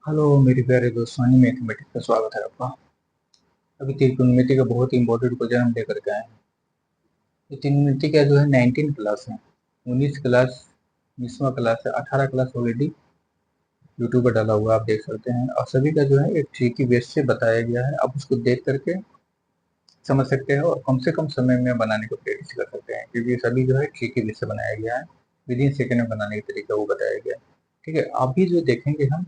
Hello मेरे प्यारे दोस्तों, मैथमेटिक्स का स्वागत है आपका। अभी त्रिकोणमिति का बहुत ही इंपॉर्टेंट क्वेश्चन हम लेकर के आए हैं। ये त्रिकोणमिति का जो है 19 क्लास है, 19 क्लास, 20वां क्लास है, 18 क्लास ऑलरेडी यूट्यूब पर डाला हुआ है, आप देख सकते हैं। और सभी का जो है एक ट्रिकी बेस से बताया गया है, आप उसको देख करके समझ सकते हैं और कम से कम समय में बनाने को प्रैक्टिस कर सकते हैं, क्योंकि सभी जो है ट्रिकी बेस से बनाया गया है। विदिन सेकेंड में बनाने का तरीका वो बताया गया है। ठीक है, अभी जो देखेंगे हम,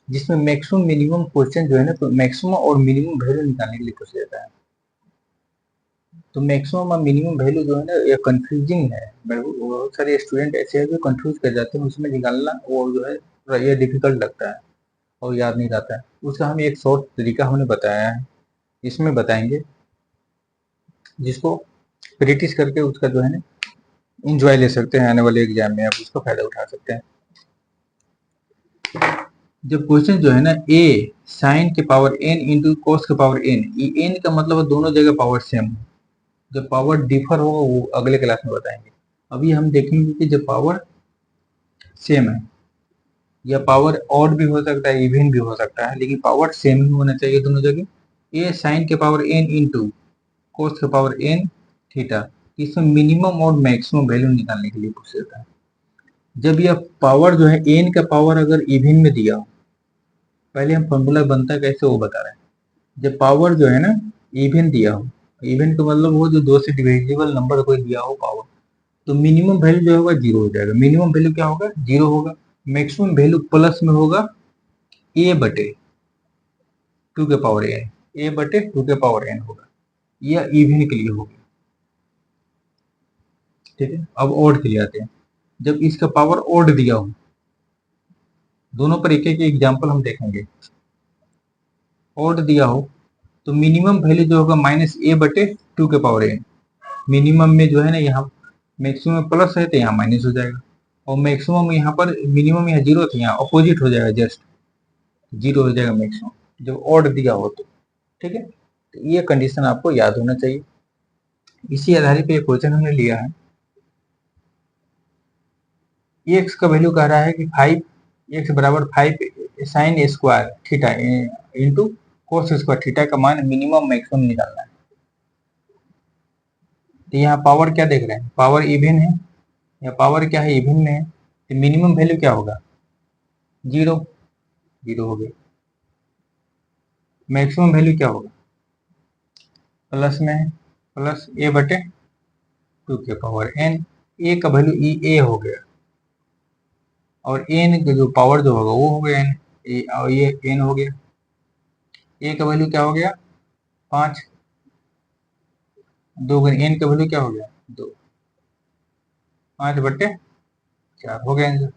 जिसमें मैक्सिमम मिनिमम क्वेश्चन जो है ना, तो मैक्सिमम और मिनिमम वैल्यू निकालने के लिए पूछ लेता है। तो मैक्सिमम और मिनिमम वैल्यू जो है ना, ये कंफ्यूजिंग है। बहुत सारे स्टूडेंट ऐसे हैं जो कंफ्यूज कर जाते हैं, उसमें निकालना वो जो है ये डिफिकल्ट लगता है और याद नहीं रहता है। उसका हमें एक शॉर्ट तरीका हमने बताया है, इसमें बताएंगे, जिसको प्रैक्टिस करके उसका जो है ना इंजॉय ले सकते हैं। आने वाले एग्जाम में आप उसका फायदा उठा सकते हैं। जब क्वेश्चन जो है ना, ए साइन के पावर एन इंटू कोस के पावर एन, ये एन का मतलब दोनों जगह पावर सेम हो। जब पावर डिफर होगा वो अगले क्लास में बताएंगे। अभी हम देखेंगे कि जब पावर सेम है, या पावर ऑड भी हो सकता है, इवन भी हो सकता है, लेकिन पावर सेम ही होना चाहिए दोनों जगह। ए साइन के पावर एन इंटू कोस के पावर एन थीटा, इसमें मिनिमम और मैक्सिमम वैल्यू निकालने के लिए पूछ देता है। जब यह पावर जो है एन का पावर अगर इवन में दिया हो, पहले हम फॉर्मूला बनता है कैसे वो बता रहे हैं। जब पावर जो है ना इवन दिया हो, इवन का मतलब वो जो दो से डिविजिबल नंबर कोई दिया हो पावर, तो मिनिमम वैल्यू जो होगा जीरो हो जाएगा। मिनिमम वैल्यू क्या होगा? जीरो होगा। मैक्सिमम वैल्यू प्लस में होगा ए बटे टू के पावर एन, ए बटे टू के पावर एन होगा। यह इवन के लिए होगा। ठीक है, अब ओड के लिए आते हैं। जब इसका पावर ओड दिया हो, दोनों पर एक एक एग्जाम्पल हम देखेंगे। ओड दिया हो तो मिनिमम वैल्यू जो होगा माइनस ए बटे टू के पावर एन। मिनिमम में जो है ना, यहाँ मैक्सिमम प्लस है तो यहाँ माइनस हो जाएगा, और मैक्सिमम यहाँ पर, मिनिमम यहाँ जीरो था, यहाँ अपोजिट हो जाएगा, जस्ट जीरो हो जाएगा मैक्सिमम जब ऑड दिया हो तो। ठीक है, तो ये कंडीशन आपको याद होना चाहिए। इसी आधारित पे क्वेश्चन हमने लिया है। एक्स का वैल्यू कह रहा है कि 5, एक्स बराबर 5 sine square theta into cos square theta का मान मिनिमम मैक्सिमम निकालना है। तो यहाँ पावर क्या देख रहे हैं? पावर इवन है, या पावर क्या है? इवन में है, तो मिनिमम वैल्यू क्या होगा? जीरो, जीरो हो गया। मैक्सिमम वैल्यू क्या होगा? प्लस में है, प्लस ए बटे टू के पावर एन। ए का वैल्यू ई ए हो गया, और एन का जो पावर जो होगा वो हो गया एन, और ये एन हो गया। ए का वैल्यू क्या हो गया? 5, दो गुना एन का वैल्यू क्या हो गया? 2, 5/4 हो गया आंसर।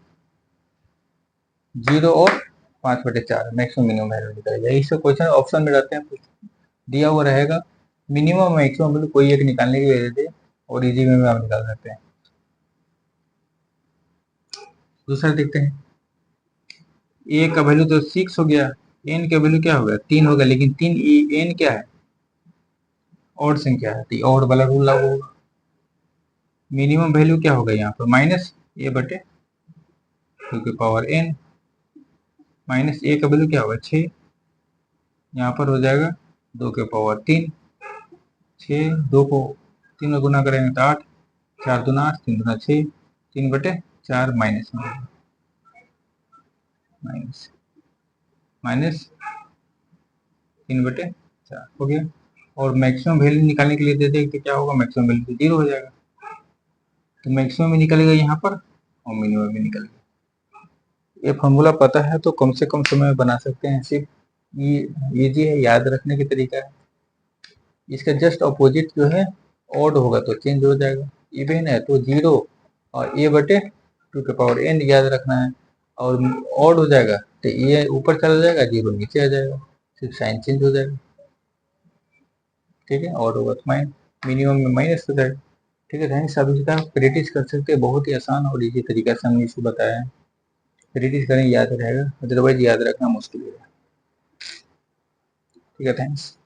जीरो और 5/4 मैक्सिमम मिनिमम वैल्यू निकालेगा। इससे क्वेश्चन ऑप्शन में रहते हैं, दिया हुआ रहेगा मिनिमम मैक्सिमम वैल्यू कोई एक निकालने की वजह से, और इजी में आप निकाल सकते हैं। दूसरा देखते हैं। ए का वैल्यू तो 6 हो गया, एन का वैल्यू क्या हो गया? 3 हो गया, लेकिन 3 एन क्या है? ऑड संख्या है, तो ऑड वाला रूल लागू होगा। मिनिमम वैल्यू क्या होगा यहाँ पर? माइनस ए बटे टू के पावर एन, माइनस ए का वैल्यू क्या होगा? 6, यहाँ पर हो जाएगा 2 के पावर 3। 6, 2 को 3 में गुना करेंगे तो 8, 4 दूना 8, 3 दूना 6, 3/4 माइनस में, माइनस माइनस 3/4 हो गया। और मैक्सिमम वैल्यू निकालने के लिए दे दें तो क्या होगा? मैक्सिमम वैल्यू तो जीरो हो जाएगा, तो मैक्सिमम भी निकलेगा यहाँ पर और मिनिमम भी निकलेगा। ये फॉर्मूला पता है तो कम से कम समय में बना सकते हैं। सिर्फ ये इजी है, याद रखने की तरीका है। इसका जस्ट अपोजिट जो है ऑड होगा तो चेंज हो जाएगा, इवन है तो जीरो और ए बटे टू के पावर एन याद रखना है, और ऑड हो जाएगा तो ये ऊपर चला जाएगा, जीरो नीचे आ जाएगा, सिर्फ साइन चेंज हो जाएगा। ठीक है, ऑड होगा तो मिनिमम में माइनस हो जाएगा। ठीक है, थैंक्स। आप इसका प्रैक्टिस कर सकते हैं, बहुत ही आसान और इजी तरीका से हमने इसको बताया है। प्रैक्टिस करें, याद रहेगा, अदरवाइज याद रखना मुश्किल है। ठीक है, थैंक्स।